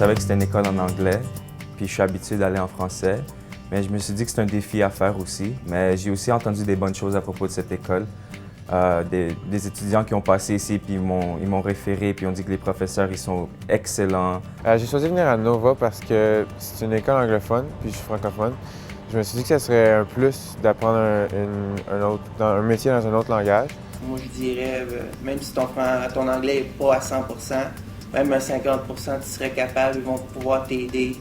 savais que c'était une école en anglais, puis je suis habitué d'aller en français. Mais je me suis dit que c'est un défi à faire aussi. Mais j'ai aussi entendu des bonnes choses à propos de cette école. Des étudiants qui ont passé ici, puis ils m'ont référé, puis ils ont dit que les professeurs, ils sont excellents. J'ai choisi de venir à Nova parce que c'est une école anglophone, puis je suis francophone. Je me suis dit que ça serait un plus d'apprendre un métier dans un autre langage. Moi, je dirais, même si ton anglais n'est pas à 100%, même à 50%, tu serais capable, ils vont pouvoir t'aider.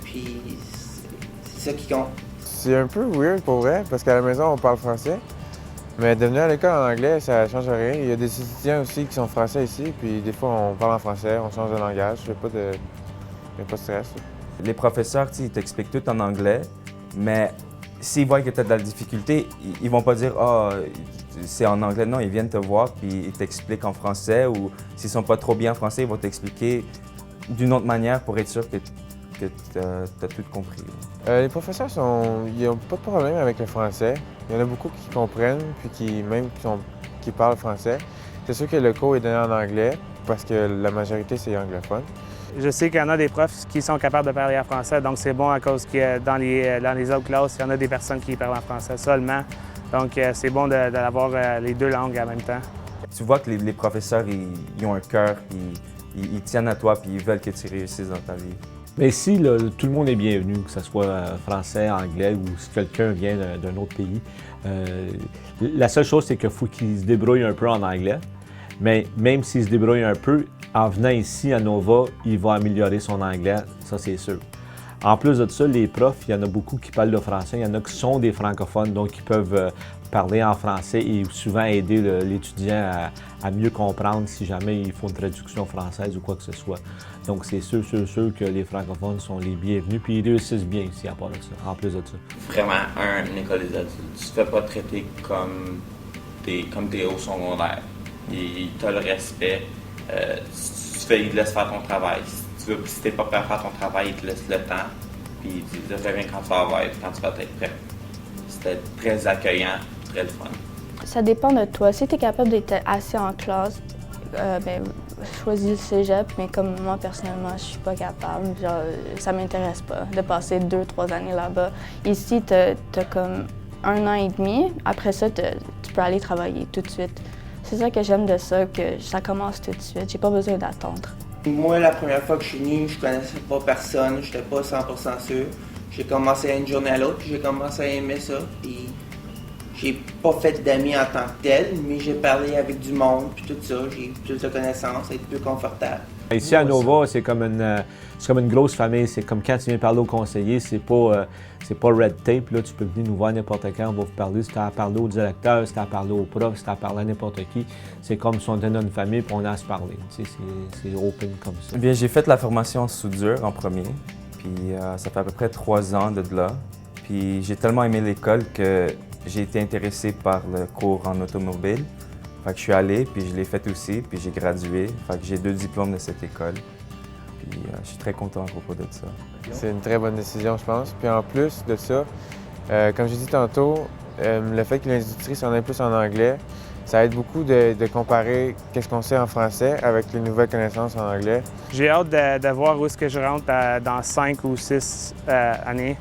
Puis, c'est ça qui compte. C'est un peu weird pour vrai, parce qu'à la maison, on parle français. Mais de venir à l'école en anglais, ça ne change rien. Il y a des étudiants aussi qui sont français ici, puis des fois, on parle en français, on change de langage. Il n'y a pas de stress. Les professeurs, ils t'expliquent tout en anglais, mais s'ils voient que tu as de la difficulté, ils vont pas dire « Ah, c'est en anglais ». Non, ils viennent te voir, puis ils t'expliquent en français, ou s'ils sont pas trop bien en français, ils vont t'expliquer d'une autre manière pour être sûr que tu as tout compris. Les professeurs, ils n'ont pas de problème avec le français. Il y en a beaucoup qui comprennent, puis qui parlent français. C'est sûr que le cours est donné en anglais, parce que la majorité, c'est anglophone. Je sais qu'il y en a des profs qui sont capables de parler en français, donc c'est bon à cause que dans les autres classes, il y en a des personnes qui parlent en français seulement. Donc c'est bon d'avoir les deux langues en même temps. Tu vois que les professeurs, ils ont un cœur, ils tiennent à toi, puis ils veulent que tu réussisses dans ta vie. Mais ici, là, tout le monde est bienvenu, que ce soit français, anglais ou si quelqu'un vient d'un autre pays. La seule chose, c'est qu'il faut qu'il se débrouille un peu en anglais. Mais même s'il se débrouille un peu, en venant ici à Nova, il va améliorer son anglais, ça c'est sûr. En plus de ça, les profs, il y en a beaucoup qui parlent le français, il y en a qui sont des francophones, donc ils peuvent parler en français et souvent aider l'étudiant à mieux comprendre si jamais il faut une traduction française ou quoi que ce soit. Donc c'est sûr que les francophones sont les bienvenus, puis ils réussissent bien ici à part de ça, en plus de ça. Vraiment, une école des adultes, tu te fais pas traiter comme t'es au secondaire. Il t'a le respect, il te laisse faire ton travail. Si t'es pas prêt à faire ton travail, il te laisse le temps, puis il te dit reviens quand tu vas être, quand tu vas être prêt. C'était très accueillant, très le fun. Ça dépend de toi. Si tu es capable d'être assis en classe, choisis le cégep, mais comme moi, personnellement, je suis pas capable. Genre, ça m'intéresse pas de passer 2-3 années là-bas. Ici, t'as comme 1 an et demi. Après ça, tu peux aller travailler tout de suite. C'est ça que j'aime de ça, que ça commence tout de suite. J'ai pas besoin d'attendre. Moi, la première fois que je suis venu, je connaissais pas personne, j'étais pas 100% sûr. J'ai commencé à une journée à l'autre, puis j'ai commencé à aimer ça. Puis j'ai pas fait d'amis en tant que tel, mais j'ai parlé avec du monde, puis tout ça. J'ai plus de connaissances, être plus confortable. Ici à Nova, c'est comme une grosse famille. C'est comme quand tu viens parler au conseiller, c'est pas red tape. Là. Tu peux venir nous voir n'importe quand, on va vous parler. Si tu as à parler au directeur, si tu as à parler au prof, si tu as à parler à n'importe qui, c'est comme si on était dans une famille et on a à se parler. Tu sais, c'est open comme ça. Bien, j'ai fait la formation en soudure en premier, puis ça fait à peu près 3 ans de là. Puis j'ai tellement aimé l'école que j'ai été intéressé par le cours en automobile. Fait que je suis allé, puis je l'ai fait aussi, puis j'ai gradué. Fait que j'ai 2 diplômes de cette école. Puis je suis très content à propos de ça. C'est une très bonne décision, je pense. Puis en plus de ça, comme j'ai dit tantôt, le fait que l'industrie s'en aille plus en anglais, ça aide beaucoup de comparer qu'est-ce qu'on sait en français avec les nouvelles connaissances en anglais. J'ai hâte de voir où est-ce que je rentre dans 5 ou 6 années.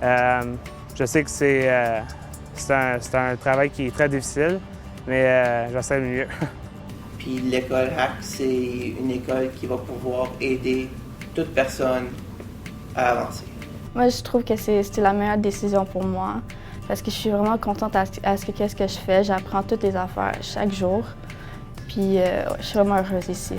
Je sais que c'est un travail qui est très difficile, mais j'essaie le mieux. Puis l'école HAC, c'est une école qui va pouvoir aider toute personne à avancer. Moi, je trouve que c'était la meilleure décision pour moi parce que je suis vraiment contente qu'est-ce que je fais. J'apprends toutes les affaires chaque jour. Puis je suis vraiment heureuse ici.